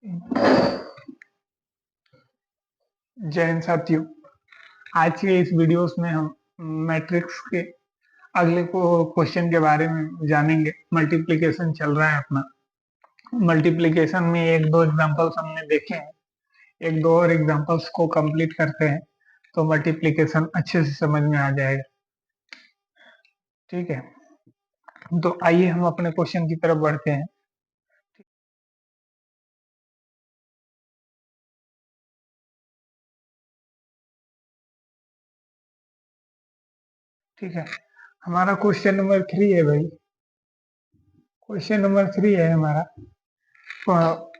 जय हिंद साथियों। आज के इस वीडियोस में हम मैट्रिक्स के अगले को क्वेश्चन के बारे में जानेंगे। मल्टीप्लिकेशन चल रहा है अपना। मल्टीप्लिकेशन में एक दो एग्जांपल्स हमने देखे हैं, एक दो और एग्जांपल्स को कंप्लीट करते हैं तो मल्टीप्लिकेशन अच्छे से समझ में आ जाएगा। ठीक है, तो आइए हम अपने क्वेश्चन की तरफ बढ़ते हैं। ठीक है, हमारा क्वेश्चन नंबर 3 है भाई। क्वेश्चन नंबर 3 है हमारा।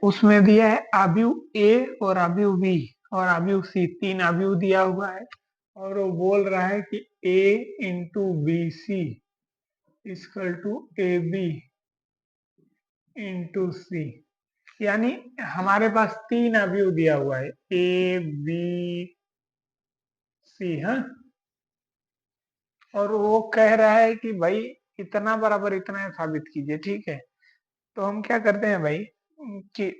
उसमें दिया है आव्यूह ए और आव्यूह बी और आव्यूह सी, तीन आव्यूह दिया हुआ है और वो बोल रहा है कि A into B C equal to A B into C. यानी हमारे पास तीन आव्यूह दिया हुआ है ए बी सी, हाँ। और वो कह रहा है कि भाई इतना बराबर इतना साबित कीजिए। ठीक है, तो हम क्या करते हैं भाई कि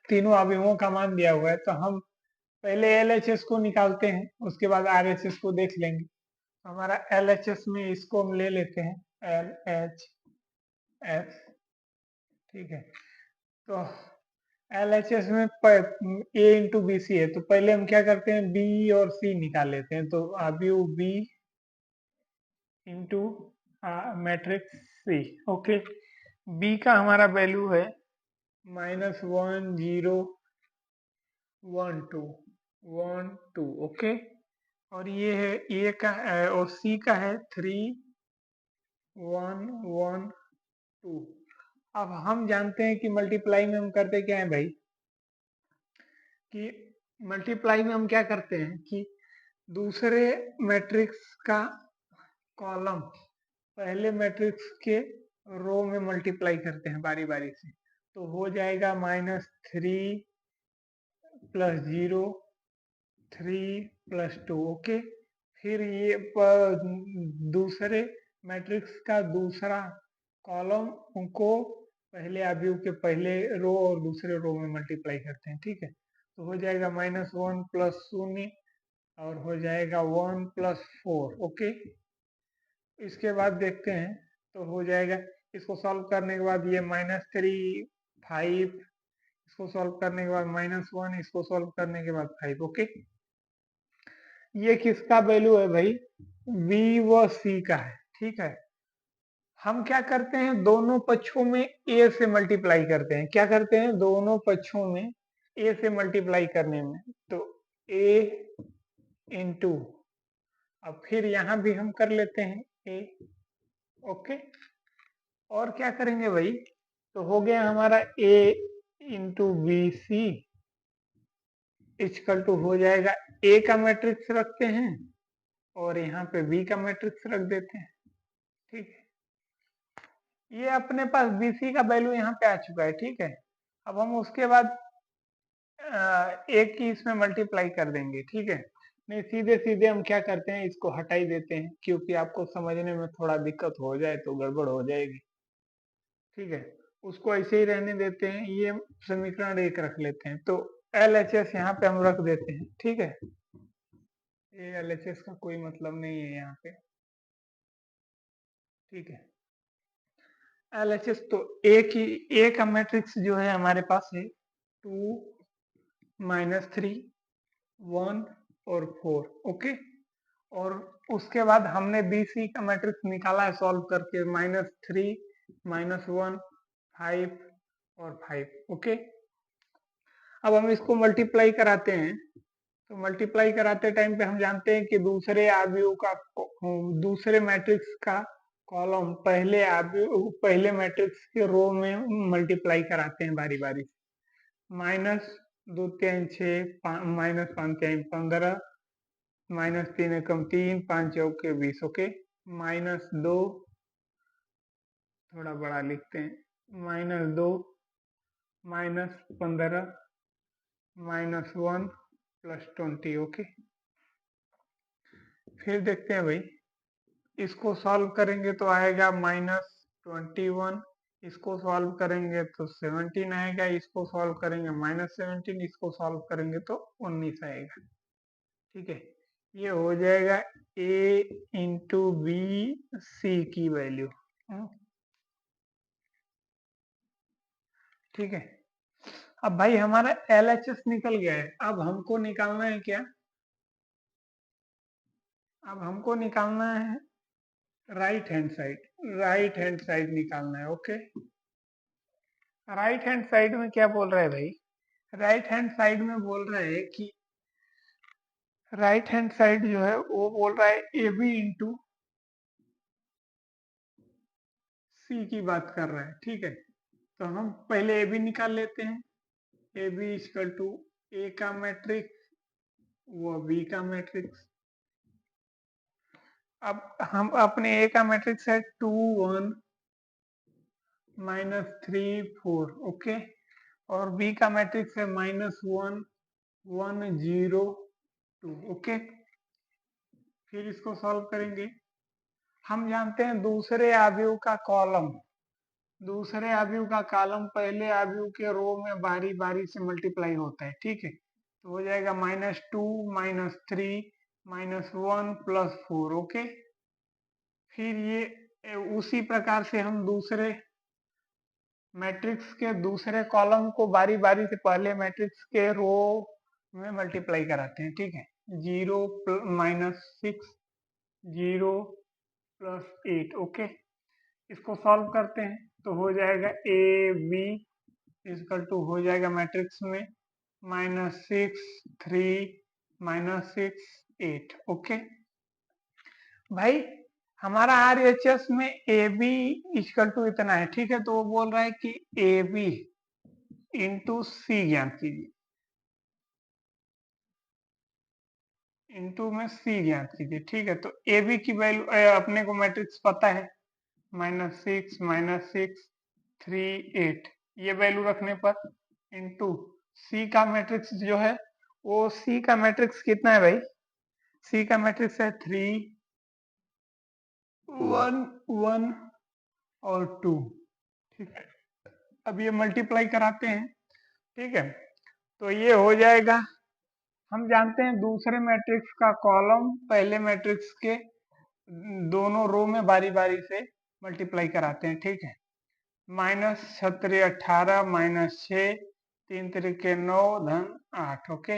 तीनों अवयवों का मान दिया हुआ है तो हम पहले एलएचएस को निकालते हैं, उसके बाद आरएचएस को देख लेंगे। हमारा एलएचएस में इसको हम ले लेते हैं एल एच एस। ठीक है, तो एलएचएस में ए इंटू बी सी है तो पहले हम क्या करते हैं बी और सी निकाल लेते हैं। तो अवयव बी इंटू मैट्रिक्स सी। ओके, बी का हमारा वैल्यू है -1 0 1 2 ओके। और ये है ए का और सी का है 3 1 1 2। अब हम जानते हैं कि मल्टीप्लाई में हम करते क्या है भाई, कि मल्टीप्लाई में हम क्या करते हैं कि दूसरे मैट्रिक्स का कॉलम पहले मैट्रिक्स के रो में मल्टीप्लाई करते हैं बारी बारी से। तो हो जाएगा -3 + 0 3 + 2 ओके। फिर ये दूसरे मैट्रिक्स का दूसरा कॉलम को पहले अवयव के पहले रो और दूसरे रो में मल्टीप्लाई करते हैं। ठीक है, तो हो जाएगा -1 + 0 और हो जाएगा 1 + 4 ओके। इसके बाद देखते हैं तो हो जाएगा, इसको सॉल्व करने के बाद ये -3 5, इसको सॉल्व करने के बाद -1, इसको सॉल्व करने के बाद 5 ओके। ये किसका वैल्यू है भाई, बी व सी का है। ठीक है, हम क्या करते हैं दोनों पक्षों में ए से मल्टीप्लाई करते हैं। क्या करते हैं दोनों पक्षों में ए से मल्टीप्लाई करने में, तो ए इंटू, अब फिर यहां भी हम कर लेते हैं ए ओके। और क्या करेंगे भाई, तो हो गया हमारा A into B C equal to हो जाएगा ए का मैट्रिक्स रखते हैं और यहाँ पे बी का मैट्रिक्स रख देते हैं। ठीक है, ये अपने पास बीसी का वैल्यू यहाँ पे आ चुका है। ठीक है, अब हम उसके बाद एक की इसमें मल्टीप्लाई कर देंगे। ठीक है, नहीं सीधे सीधे हम क्या करते हैं इसको हटा ही देते हैं क्योंकि आपको समझने में थोड़ा दिक्कत हो जाए तो गड़बड़ हो जाएगी। ठीक है, उसको ऐसे ही रहने देते हैं, ये समीकरण एक रख लेते हैं। तो एल एच एस यहाँ पे हम रख देते हैं। ठीक है, ये एल एच एस का कोई मतलब नहीं है यहाँ पे। ठीक है, एल एच एस तो ए की ए का मैट्रिक्स जो है हमारे पास है 2 -3 1 और 4 ओके। और उसके बाद हमने बी सी का मैट्रिक्स निकाला है सॉल्व करके -3 -1 5 और 5 ओके। अब हम इसको मल्टीप्लाई कराते हैं तो मल्टीप्लाई कराते टाइम पे हम जानते हैं कि दूसरे आव्यूह का दूसरे मैट्रिक्स का कॉलम पहले आव्यूह पहले मैट्रिक्स के रो में मल्टीप्लाई कराते हैं बारी बारी से। -2 3 6 -5 3 15 -3 एकम 3 5 चौके 20 ओके। -2 थोड़ा बड़ा लिखते हैं, -2 -15 -1 + 20 ओके। फिर देखते हैं भाई, इसको सॉल्व करेंगे तो आएगा -21 इसको सॉल्व करेंगे तो 17 आएगा, इसको सॉल्व करेंगे -17, इसको सॉल्व करेंगे तो 19 आएगा। ठीक है, ये हो जाएगा a इंटू बी सी की वैल्यू। ठीक है, अब भाई हमारा LHS निकल गया है, अब हमको निकालना है क्या? अब हमको निकालना है right hand side, right hand side निकालना है। ओके, राइट हैंड साइड में क्या बोल रहा है भाई? राइट हैंड साइड में बोल रहा है कि राइट हैंड साइड जो है वो बोल रहा है ए बी इंटू सी की बात कर रहा है। ठीक है, तो हम पहले ए बी निकाल लेते हैं। ए बी इक्वल टू ए का मैट्रिक्स व बी का मैट्रिक्स। अब हम अपने ए का मैट्रिक्स है 2 1 -3 4। ओके, और बी का मैट्रिक्स है -1 1 0 2। ओके, फिर इसको सॉल्व करेंगे। हम जानते हैं दूसरे आव्यूह का कॉलम, दूसरे आव्यूह का कॉलम पहले आव्यूह के रो में बारी बारी से मल्टीप्लाई होता है। ठीक है, तो हो जाएगा -2 -3 -1 +4। ओके, फिर ये उसी प्रकार से हम दूसरे मैट्रिक्स के दूसरे कॉलम को बारी बारी से पहले मैट्रिक्स के रो में मल्टीप्लाई कराते हैं। ठीक है, 0 -6 0 +8। ओके, इसको सॉल्व करते हैं तो हो जाएगा ए बी इक्वल टू हो जाएगा मैट्रिक्स में -6 3 -6 8। ओके भाई, हमारा RHS में ए बी इक्वल टू इतना है। ठीक है, तो वो बोल रहा है कि ए बी इंटू सी ज्ञात कीजिए, इंटू में सी ज्ञात कीजिए। ठीक है, तो ए बी की वैल्यू अपने को मैट्रिक्स पता है -6 -6 3 8, ये वैल्यू रखने पर इंटू सी का मैट्रिक्स जो है वो सी का मैट्रिक्स कितना है भाई? सी का मैट्रिक्स है 3 1 1 और 2। ठीक है, अब ये मल्टीप्लाई कराते हैं। ठीक है, तो ये हो जाएगा, हम जानते हैं दूसरे मैट्रिक्स का कॉलम पहले मैट्रिक्स के दोनों रो में बारी बारी से मल्टीप्लाई कराते हैं। ठीक है, -18 -6 3 त्रिके 9 धन 8। ओके,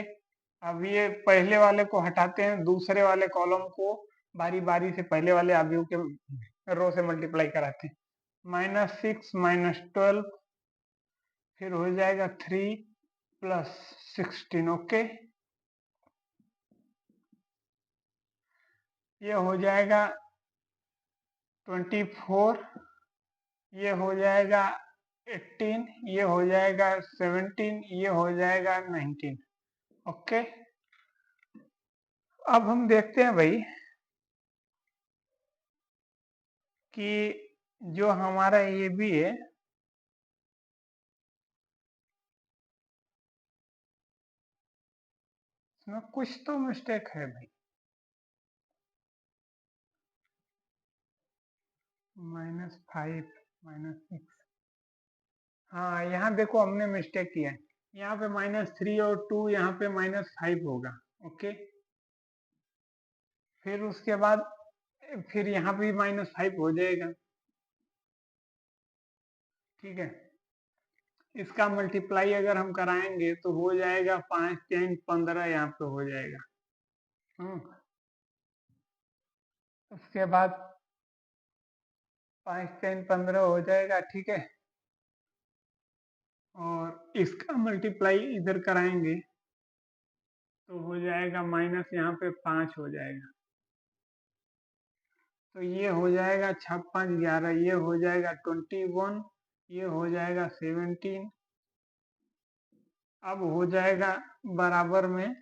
अब ये पहले वाले को हटाते हैं, दूसरे वाले कॉलम को बारी बारी से पहले वाले आव्यूह के रो से मल्टीप्लाई कराते हैं। -6 -12, फिर हो जाएगा 3 +16। ओके, ये हो जाएगा 24, ये हो जाएगा 18, ये हो जाएगा 17, ये हो जाएगा 19। ओके, अब हम देखते हैं भाई कि जो हमारा ये भी है इसमें कुछ तो मिस्टेक है भाई। -5 -6, हाँ यहाँ देखो हमने मिस्टेक किया है, यहाँ पे -3 और 2, यहाँ पे -5 होगा। ओके, फिर उसके बाद फिर यहाँ पे -5 हो जाएगा। ठीक है, इसका मल्टीप्लाई अगर हम कराएंगे तो हो जाएगा 5 3 15, यहाँ पे हो जाएगा। उसके बाद 5 3 15 हो जाएगा। ठीक है, और इसका मल्टीप्लाई इधर कराएंगे तो हो जाएगा माइनस, यहाँ पे 5 हो जाएगा, तो ये हो जाएगा 6 5 11, ये हो जाएगा 21, ये हो जाएगा 17। अब हो जाएगा बराबर में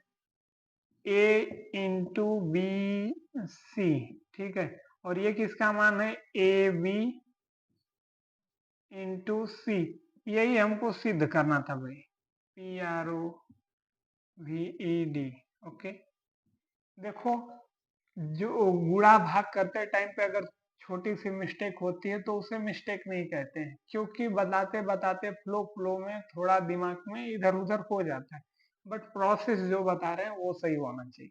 ए इंटू बी सी। ठीक है, और ये किसका मान है? ए बी इंटू सी, यही हमको सिद्ध करना था भाई, PROVED। ओके, देखो जो गुणा भाग करते टाइम पे अगर छोटी सी मिस्टेक होती है तो उसे मिस्टेक नहीं कहते हैं, क्योंकि बताते बताते फ्लो फ्लो में थोड़ा दिमाग में इधर उधर हो जाता है, बट प्रोसेस जो बता रहे हैं वो सही होना चाहिए।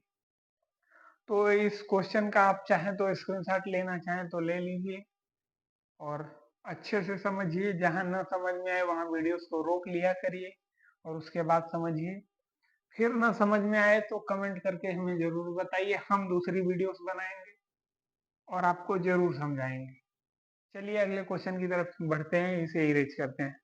तो इस क्वेश्चन का आप चाहें तो स्क्रीनशॉट लेना चाहें तो ले लीजिए और अच्छे से समझिए। जहां न समझ में आए वहां वीडियोस को रोक लिया करिए और उसके बाद समझिए। फिर ना समझ में आए तो कमेंट करके हमें जरूर बताइए, हम दूसरी वीडियोस बनाएंगे और आपको जरूर समझाएंगे। चलिए अगले क्वेश्चन की तरफ बढ़ते हैं, इसे इरेज करते हैं।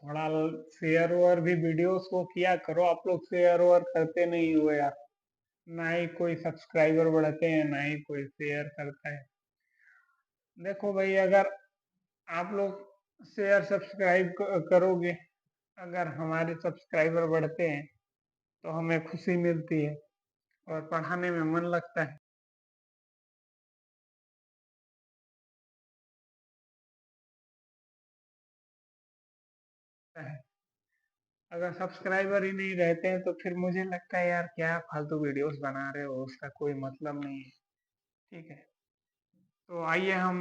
थोड़ा शेयर ओवर भी वीडियोस को किया करो, आप लोग शेयर ओवर करते नहीं हो यार। ना ही कोई सब्सक्राइबर बढ़ते हैं, ना ही कोई शेयर करता है। देखो भाई, अगर आप लोग शेयर सब्सक्राइब करोगे, अगर हमारे सब्सक्राइबर बढ़ते हैं तो हमें खुशी मिलती है और पढ़ाने में मन लगता है। अगर सब्सक्राइबर ही नहीं रहते हैं तो फिर मुझे लगता है यार क्या फालतू वीडियोस बना रहे हो, उसका कोई मतलब नहीं है। ठीक है, तो आइए हम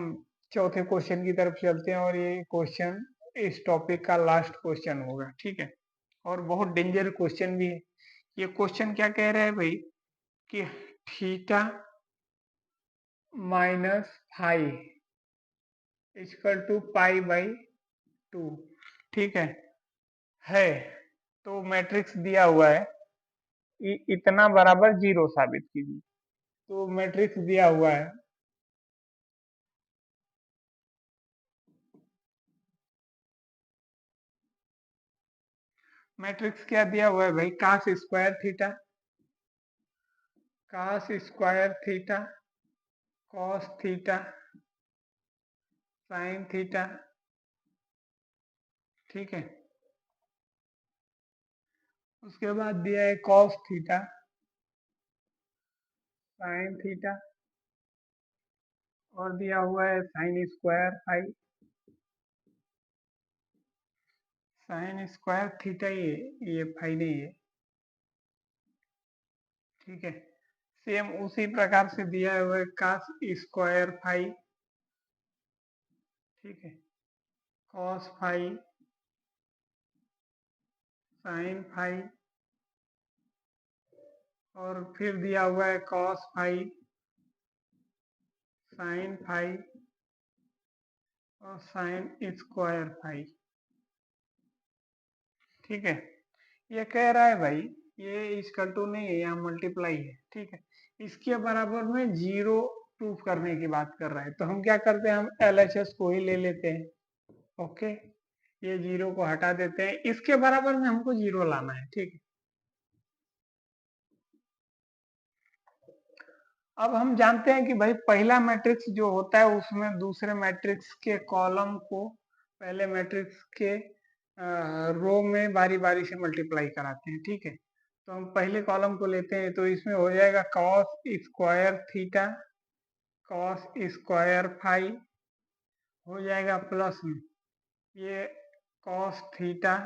चौथे क्वेश्चन की तरफ चलते हैं और ये क्वेश्चन इस टॉपिक का लास्ट क्वेश्चन होगा। ठीक है, और बहुत डेंजर क्वेश्चन भी है। ये क्वेश्चन क्या कह रहा है भाई कि theta minus five equal to pi by two. ठीक है तो मैट्रिक्स दिया हुआ है, इतना बराबर जीरो साबित कीजिए। तो मैट्रिक्स दिया हुआ है, मैट्रिक्स क्या दिया हुआ है भाई, cos square theta, cos square theta, cos theta, sine theta. ठीक है, उसके बाद दिया है कॉस थीटा, साइन थीटा, और दिया हुआ है sine square phi, sine square theta, ये फाई नहीं है। ठीक है, सेम उसी प्रकार से दिया हुआ है कास स्क्वायर फाई। ठीक है, कॉस फाई, साइन फाई, और फिर दिया हुआ है कॉस फाई, साइन फाई और साइन स्क्वायर फाई। ठीक है, ये कह रहा है भाई ये इक्वल टू नहीं है, यहाँ मल्टीप्लाई है। ठीक है, इसके बराबर में जीरो प्रूफ करने की बात कर रहा है, तो हम क्या करते हैं, हम LHS को ही ले लेते हैं। ओके, ये जीरो को हटा देते हैं, इसके बराबर में हमको जीरो लाना है। ठीक है, अब हम जानते हैं कि भाई पहला मैट्रिक्स जो होता है उसमें दूसरे मैट्रिक्स के कॉलम को पहले मैट्रिक्स के रो में बारी बारी से मल्टीप्लाई कराते हैं। ठीक है, तो हम पहले कॉलम को लेते हैं, तो इसमें हो जाएगा cos square theta, cos square phi, हो जाएगा प्लस में ये cos theta,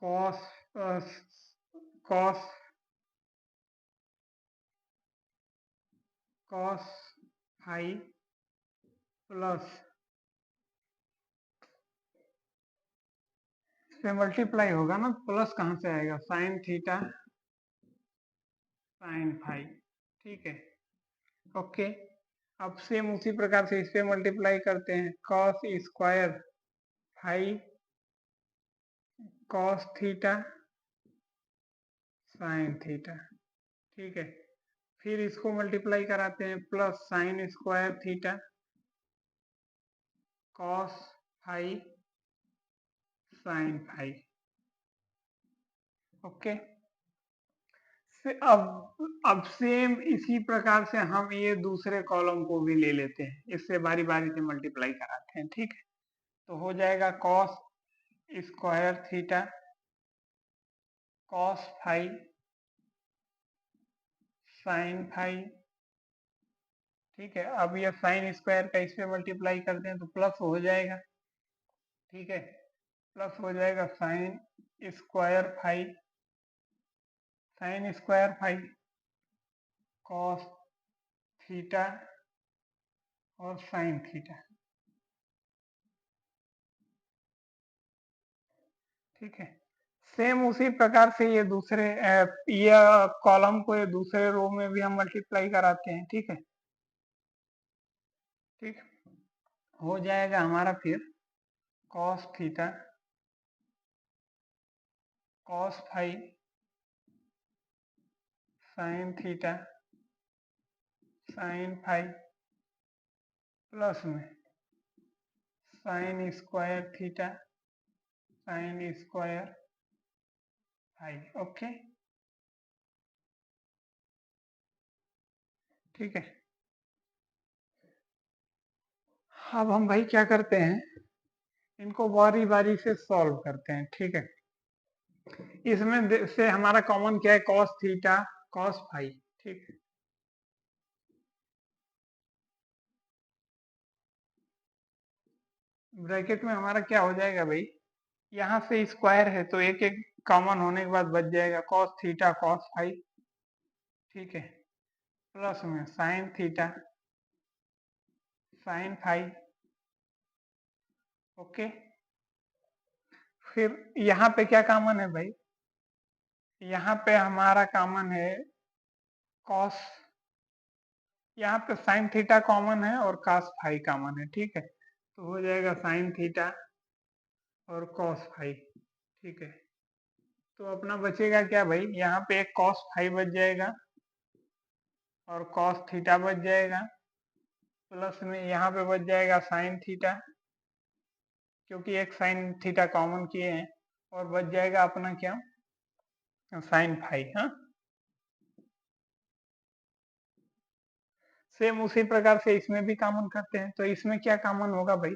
cos cos cos phi plus से मल्टीप्लाई होगा ना, प्लस कहाँ से आएगा, साइन थीटा साइन फाई। ठीक है, ओके, अब सेम उसी प्रकार से इस पे मल्टीप्लाई करते हैं, cos square phi cos theta sine theta. ठीक है, फिर इसको मल्टीप्लाई कराते हैं, plus sine square theta cos phi sine phi. Okay, से अब सेम इसी प्रकार से हम ये दूसरे कॉलम को भी ले लेते हैं, इससे बारी बारी से मल्टीप्लाई कराते हैं। ठीक है, तो हो जाएगा cos square theta cos phi sine phi ठीक है, अब ये साइन स्क्वायर का इस पे मल्टीप्लाई करते हैं तो प्लस हो जाएगा। ठीक है, प्लस हो जाएगा sign square five, sign square five cos theta और साइन थीटा। ठीक है, सेम उसी प्रकार से ये दूसरे ये कॉलम को ये दूसरे रो में भी हम मल्टीप्लाई कराते हैं। ठीक है, ठीक हो जाएगा हमारा फिर cos theta cos five sine theta sine five plus में sine square theta sine square five. Okay, ठीक है, अब हम भाई क्या करते हैं, इनको बारी बारी से सॉल्व करते हैं। ठीक है, इसमें से हमारा कॉमन क्या है, कॉस थीटा कॉस फाइव। ठीक है, ब्रैकेट में हमारा क्या हो जाएगा भाई, यहाँ से स्क्वायर है तो एक एक कॉमन होने के बाद बच जाएगा कॉस थीटा कॉस फाइव। ठीक है, प्लस में sign theta sine five. Okay, फिर यहाँ पे क्या कॉमन है भाई, यहाँ पे हमारा कॉमन है कॉस, यहाँ पे साइन थीटा कॉमन है और कॉस फाइव कॉमन है। ठीक है, तो हो जाएगा साइन थीटा और कॉस फाइव। ठीक है, तो अपना बचेगा क्या भाई, यहाँ पे एक कॉस फाइव बच जाएगा और कॉस थीटा बच जाएगा, प्लस में यहाँ पे बच जाएगा साइन थीटा क्योंकि एक साइन थीटा कॉमन किए हैं, और बच जाएगा अपना क्या, साइन फाइव। हाँ, सेम उसी प्रकार से इसमें भी कॉमन करते हैं, तो इसमें क्या कॉमन होगा भाई,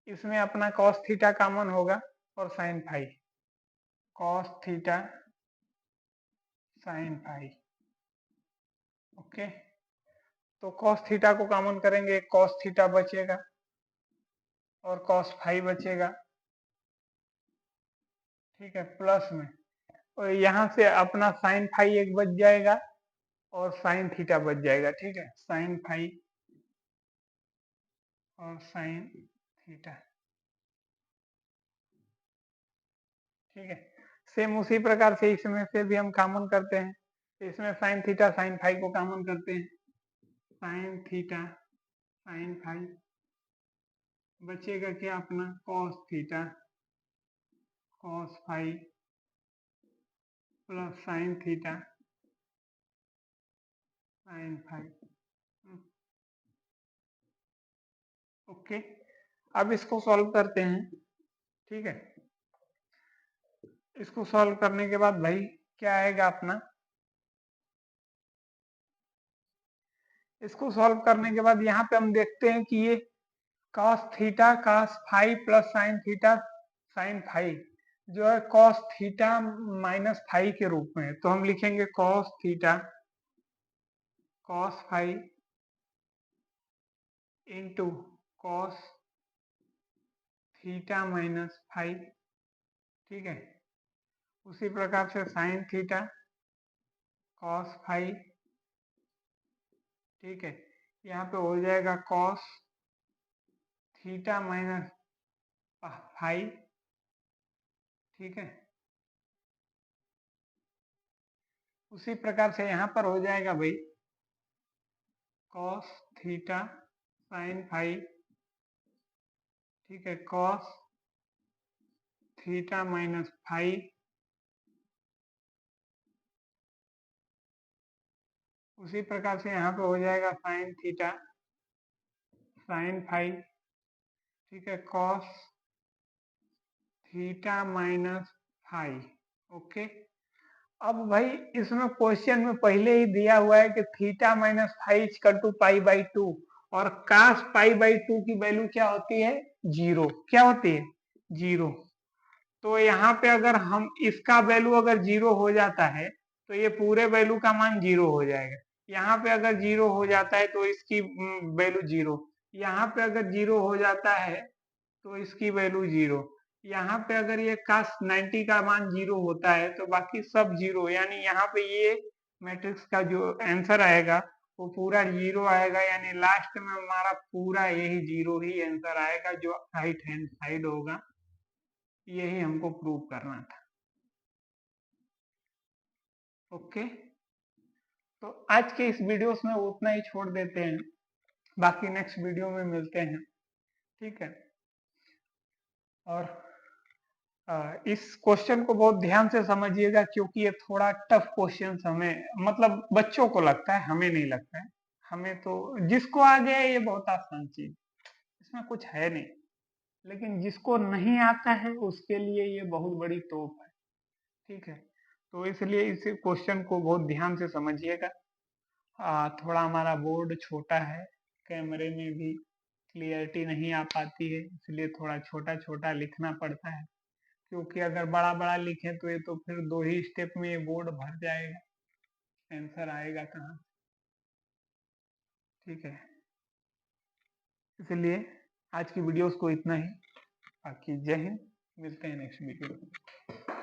इसमें अपना कॉस थीटा कॉमन होगा और sine five, cos theta sine five. Okay, तो कॉस थीटा को कॉमन करेंगे, कॉस थीटा बचेगा और कॉस फाइव बचेगा। ठीक है, प्लस में और यहाँ से अपना साइन फाइव एक बच जाएगा और साइन थीटा बच जाएगा। ठीक है, साइन फाइव और साइन थीटा। ठीक है, सेम उसी प्रकार से इसमें से भी हम कॉमन करते हैं, इसमें साइन थीटा साइन फाइव को कॉमन करते हैं, साइन थीटा साइन फाइव बचेगा क्या अपना cos theta cos five plus sign theta sine five. Okay, अब इसको सॉल्व करते हैं। ठीक है, इसको सॉल्व करने के बाद भाई क्या आएगा अपना, इसको सॉल्व करने के बाद यहाँ पे हम देखते हैं कि ये cos theta cos five plus sign theta sine five जो है cos थीटा माइनस फाइव के रूप में है, तो हम लिखेंगे cos theta cos five into cos theta minus five. ठीक है, उसी प्रकार से साइन थीटा cos फाइव। ठीक है, यहाँ पे हो जाएगा cos थीटा माइनस फाइव। ठीक है, उसी प्रकार से यहाँ पर हो जाएगा भाई cos थीटा साइन फाइव। ठीक है, cos थीटा माइनस फाइव उसी प्रकार से यहाँ पे हो जाएगा साइन थीटा साइन फाइव। ठीक है, cos theta minus five. Okay, अब भाई इसमें क्वेश्चन में पहले ही दिया हुआ है कि theta minus five equal to pi by two और कास पाई बाई टू की वैल्यू क्या होती है, जीरो। क्या होती है, जीरो। तो यहाँ पे अगर हम इसका वैल्यू अगर जीरो हो जाता है तो ये पूरे वैल्यू का मान जीरो हो जाएगा। यहाँ पे अगर जीरो हो जाता है तो इसकी वैल्यू जीरो, यहाँ पे अगर जीरो हो जाता है तो इसकी वैल्यू जीरो, यहाँ पे अगर ये काश 90 का मान जीरो होता है तो बाकी सब जीरो, यानी यहाँ पे ये मैट्रिक्स का जो आंसर आएगा वो पूरा जीरो आएगा, यानी लास्ट में हमारा पूरा यही जीरो ही आंसर आएगा जो राइट हैंड साइड होगा। यही हमको प्रूव करना था। ओके, तो आज के इस वीडियोस में उतना ही छोड़ देते हैं, बाकी नेक्स्ट वीडियो में मिलते हैं, ठीक है। और इस क्वेश्चन को बहुत ध्यान से समझिएगा क्योंकि ये थोड़ा टफ क्वेश्चन हमें, मतलब बच्चों को लगता है, हमें नहीं लगता है। हमें तो जिसको आ गया ये बहुत आसान चीज, इसमें कुछ है नहीं, लेकिन जिसको नहीं आता है उसके लिए ये बहुत बड़ी तोप है, ठीक है। तो इसलिए इस क्वेश्चन को बहुत ध्यान से समझिएगा। थोड़ा हमारा बोर्ड छोटा है, कैमरे में भी क्लियरिटी नहीं आ पाती है, इसलिए थोड़ा छोटा छोटा लिखना पड़ता है, क्योंकि अगर बड़ा बड़ा लिखें तो ये तो फिर 2 ही स्टेप में ये बोर्ड भर जाएगा, आंसर आएगा कहाँ, ठीक है। इसलिए आज की वीडियोस को इतना ही, बाकी जय हिंद, मिलते हैं नेक्स्ट वीडियो में।